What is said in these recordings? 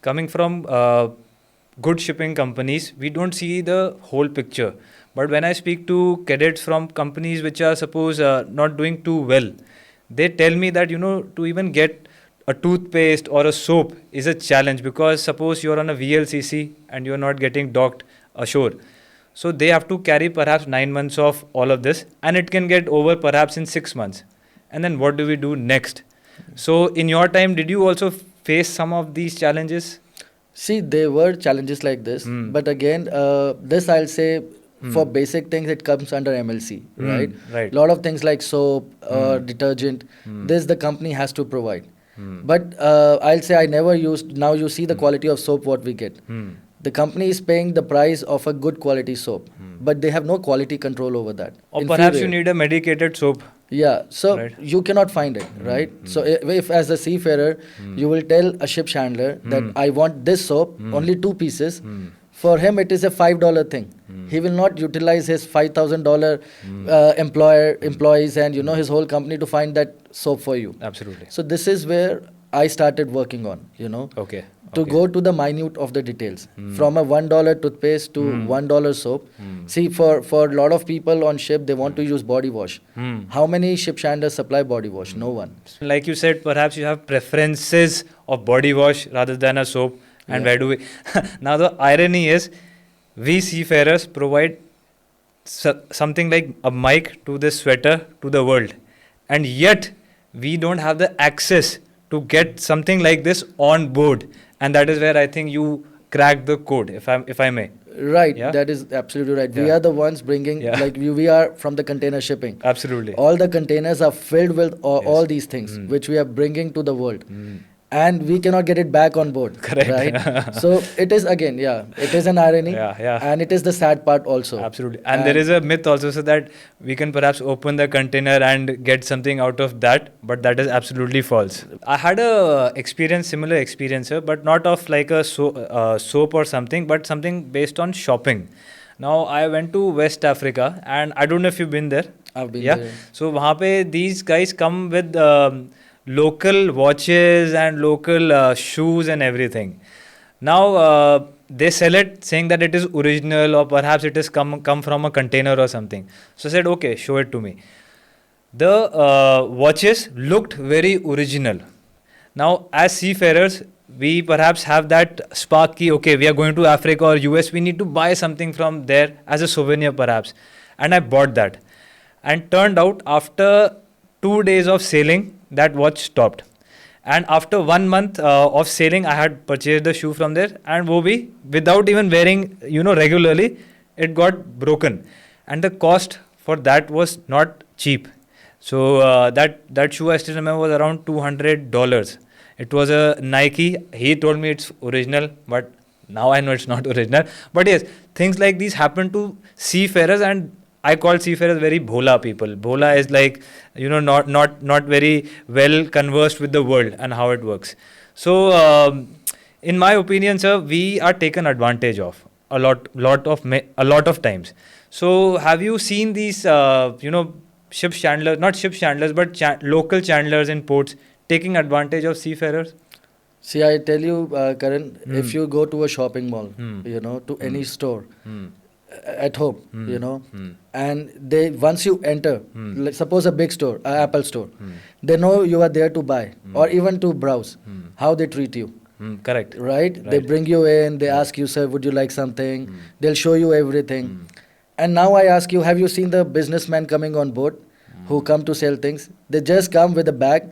coming from good shipping companies, we don't see the whole picture. But when I speak to cadets from companies which are suppose not doing too well, they tell me that to even get a toothpaste or a soap is a challenge, because suppose you're on a VLCC and you're not getting docked ashore. So they have to carry perhaps 9 months of all of this, and it can get over perhaps in 6 months. And then what do we do next? So in your time, did you also face some of these challenges? See, there were challenges like this, but again, this I'll say for basic things it comes under MLC, right? Right. Lot of things like soap or detergent, this the company has to provide. But I'll say I never used. Now you see the quality of soap what we get. The company is paying the price of a good quality soap, but they have no quality control over that. Or perhaps you need a medicated soap. Yeah, so Right. you cannot find it, right? So if as a seafarer, you will tell a ship chandler that I want this soap, only 2 pieces. For him, it is a $5 thing. He will not utilize his $5,000 employees and his whole company to find that soap for you. Absolutely. So this is where I started working on, Okay. to go to the minute of the details. From a $1 toothpaste to $1 soap. See, for a lot of people on ship, they want to use body wash. How many ship chandlers supply body wash? No one. Like you said, perhaps you have preferences of body wash rather than a soap. And where do we? Now the irony is, we seafarers provide something like a mic to this sweater to the world, and yet we don't have the access to get something like this on board. And that is where I think you cracked the code, if I may. Right, Yeah? that is absolutely right. We Yeah. are the ones bringing, Yeah. we are from the container shipping. Absolutely. All the containers are filled with all Yes. these things which we are bringing to the world. And we cannot get it back on board. Correct. Right? So it is again, it is an irony. Yeah. And it is the sad part also. Absolutely. And there is a myth also, so that we can perhaps open the container and get something out of that, but that is absolutely false. I had a similar experience, sir, but not of like a soap or something, but something based on shopping. Now, I went to West Africa, and I don't know if you've been there. I've been Yeah. there. So, वहाँ पे these guys come with local watches and local shoes and everything. Now they sell it saying that it is original, or perhaps it is come from a container or something. So I said, okay, show it to me. The watches looked very original. Now, as seafarers, we perhaps have that spark key, okay, we are going to Africa or US, we need to buy something from there as a souvenir perhaps. And I bought that. And turned out after 2 days of sailing, that watch stopped. And after 1 month of sailing, I had purchased the shoe from there, and wo bhi, without even wearing, regularly, it got broken. And the cost for that was not cheap. So that shoe I still remember was around $200. It was a Nike. He told me it's original, but now I know it's not original. But yes, things like these happen to seafarers, and I call seafarers very bhola people. Bhola is like, not very well conversed with the world and how it works. So, in my opinion, sir, we are taken advantage of a lot of times. So, have you seen these, ship chandlers, not ship chandlers, but local chandlers in ports taking advantage of seafarers? See, I tell you, Karan, if you go to a shopping mall, to any store, at home, and they once you enter, like suppose a big store, Apple store, they know you are there to buy or even to browse. How they treat you, Correct. right? They bring you in, they ask you, sir, would you like something? They'll show you everything. And now I ask you, have you seen the businessmen coming on board who come to sell things? They just come with a bag.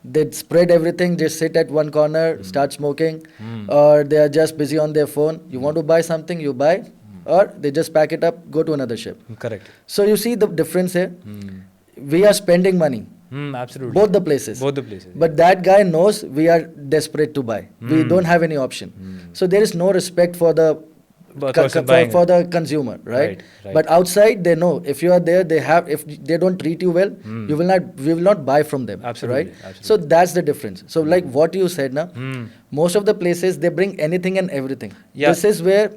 They spread everything, they sit at one corner, start smoking, or they are just busy on their phone. You want to buy something, you buy. Or they just pack it up, go to another ship. Correct. So you see the difference here. We are spending money. Absolutely. Both the places. But that guy knows we are desperate to buy. We don't have any option. So there is no respect for the for the consumer, right? But outside they know if you are there, if they don't treat you well, we will not buy from them. Absolutely. Right? Absolutely. So that's the difference. So like what you said now, most of the places they bring anything and everything. Yeah. This is where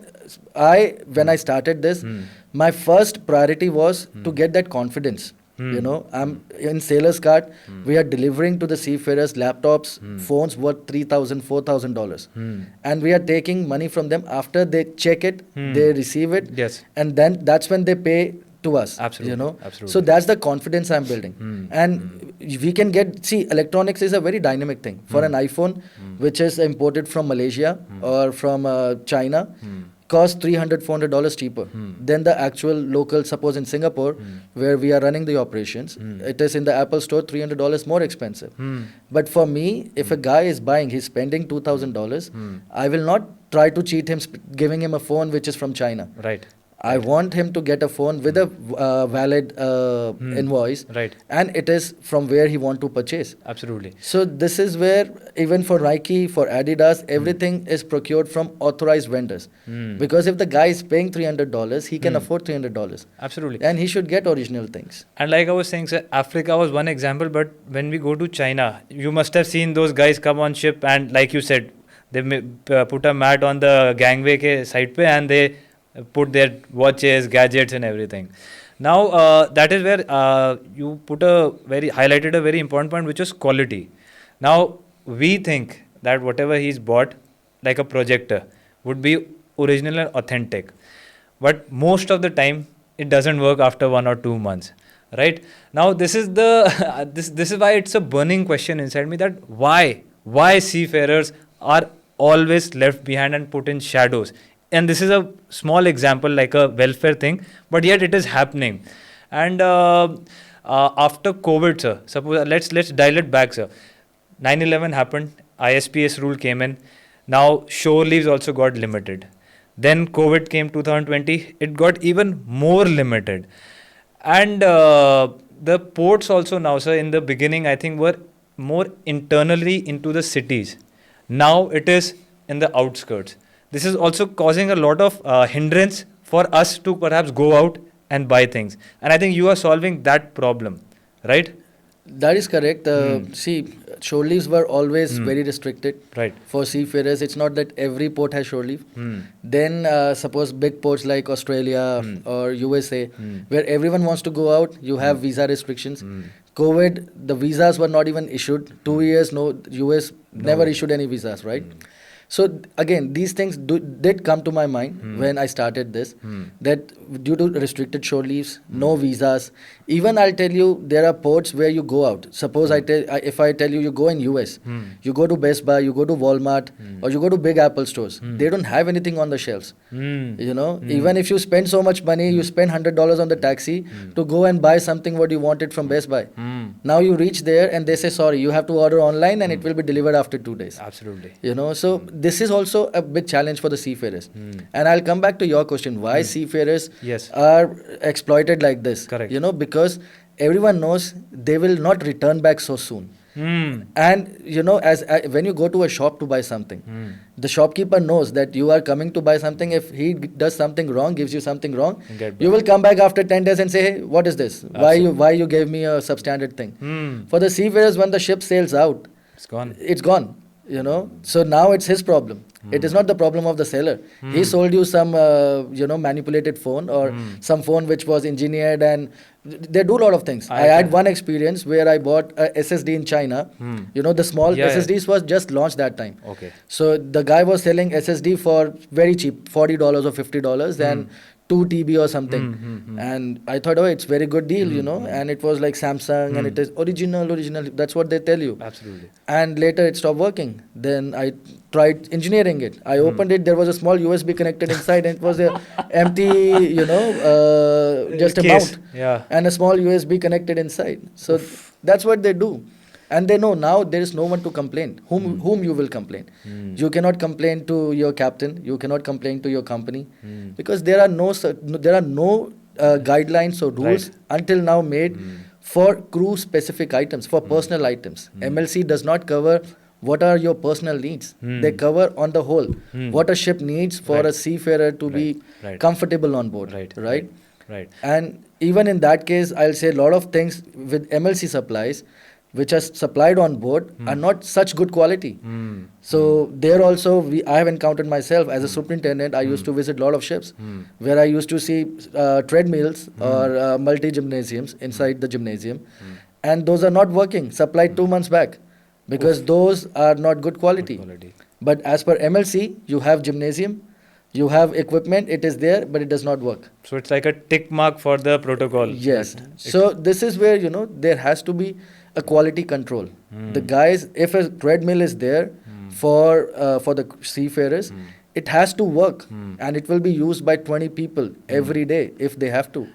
when I started this, my first priority was to get that confidence. You know, I'm in sailor's cart. We are delivering to the seafarers laptops, phones worth $3,000, $4,000, and we are taking money from them after they check it, they receive it, Yes. and then that's when they pay to us. Absolutely, You know, absolutely. so that's the confidence I'm building, and we can get. See, electronics is a very dynamic thing. For an iPhone, which is imported from Malaysia or from China, cost $300-$400 cheaper than the actual local. Suppose in Singapore, where we are running the operations, it is in the Apple store $300 more expensive. But for me, if a guy is buying, he's spending $2,000, I will not try to cheat him, giving him a phone which is from China. Right. I want him to get a phone with a valid invoice, Right. and it is from where he want to purchase. Absolutely. So this is where even for Nike, for Adidas, everything is procured from authorized vendors. Because if the guy is paying $300, he can afford $300, Absolutely. and he should get original things. And like I was saying, sir, Africa was one example, but when we go to China, you must have seen those guys come on ship, and like you said, they put a mat on the gangway ke side pe, and they put their watches, gadgets, and everything. Now that is where you highlighted a very important point, which is quality. Now we think that whatever he's bought, like a projector, would be original and authentic, but most of the time it doesn't work after 1 or 2 months. Right now, this is the this is why it's a burning question inside me, that why seafarers are always left behind and put in shadows. And this is a small example, like a welfare thing, but yet it is happening. And after COVID, sir, suppose let's dial it back, sir. 9/11 happened, ISPS rule came in. Now shore leaves also got limited. Then COVID came 2020, it got even more limited. And the ports also now, sir, in the beginning, I think were more internally into the cities. Now it is in the outskirts. This is also causing a lot of hindrance for us to perhaps go out and buy things. And I think you are solving that problem, right? That is correct. See, shore leaves were always very restricted. Right. For seafarers, it's not that every port has shore leave. Then suppose big ports like Australia or USA, where everyone wants to go out, you have visa restrictions. COVID, the visas were not even issued. 2 years, no, US never issued any visas, right? So again, these things did come to my mind when I started this, that due to restricted shore leaves, no visas. Even I'll tell you, there are ports where you go out. Suppose if I tell you, you go in US, you go to Best Buy, you go to Walmart, or you go to big Apple stores. They don't have anything on the shelves. You know, even if you spend so much money, you spend $100 on the taxi to go and buy something what you wanted from Best Buy. Now you reach there and they say, sorry, you have to order online and it will be delivered after 2 days. Absolutely. You know, so this is also a big challenge for the seafarers. And I'll come back to your question, why seafarers are exploited like this. Correct. You know, because everyone knows they will not return back so soon. And you know, as when you go to a shop to buy something, the shopkeeper knows that you are coming to buy something. If he does something wrong, gives you something wrong, you will come back after 10 days and say, hey, what is this? Why you gave me a substandard thing? For the seafarers, when the ship sails out, it's gone. It's gone. You know, so now it's his problem. It is not the problem of the seller. He sold you some, manipulated phone or some phone which was engineered, and they do a lot of things. I had one experience where I bought a SSD in China. You know, the small SSDs was just launched that time. Okay. So the guy was selling SSD for very cheap, $40 or $50, and 2 TB or something. And I thought, oh, it's very good deal, you know, and it was like Samsung and it is original. That's what they tell you. Absolutely. And later it stopped working. Then I tried engineering it. I opened it. There was a small USB connected inside, and it was a empty, just a Case. mount and a small USB connected inside. So that's what they do. And they know now there is no one to complain. Whom you will complain? You cannot complain to your captain. You cannot complain to your company, because there are no guidelines or rules until now made for crew specific items, for personal items. MLC does not cover what are your personal needs. They cover on the whole what a ship needs for a seafarer to be comfortable on board. Right. And even in that case, I'll say a lot of things with MLC supplies. which are supplied on board are not such good quality. Hmm. So there also, I have encountered myself as a superintendent. I used to visit a lot of ships where I used to see treadmills or multi-gymnasiums inside the gymnasium. And those are not working, supplied 2 months back, because those are not good quality. But as per MLC, you have gymnasium, you have equipment, it is there, but it does not work. So it's like a tick mark for the protocol. Yes. that So this is where, there has to be a quality control. The guys, if a treadmill is there for the seafarers, it has to work, and it will be used by 20 people every day if they have to.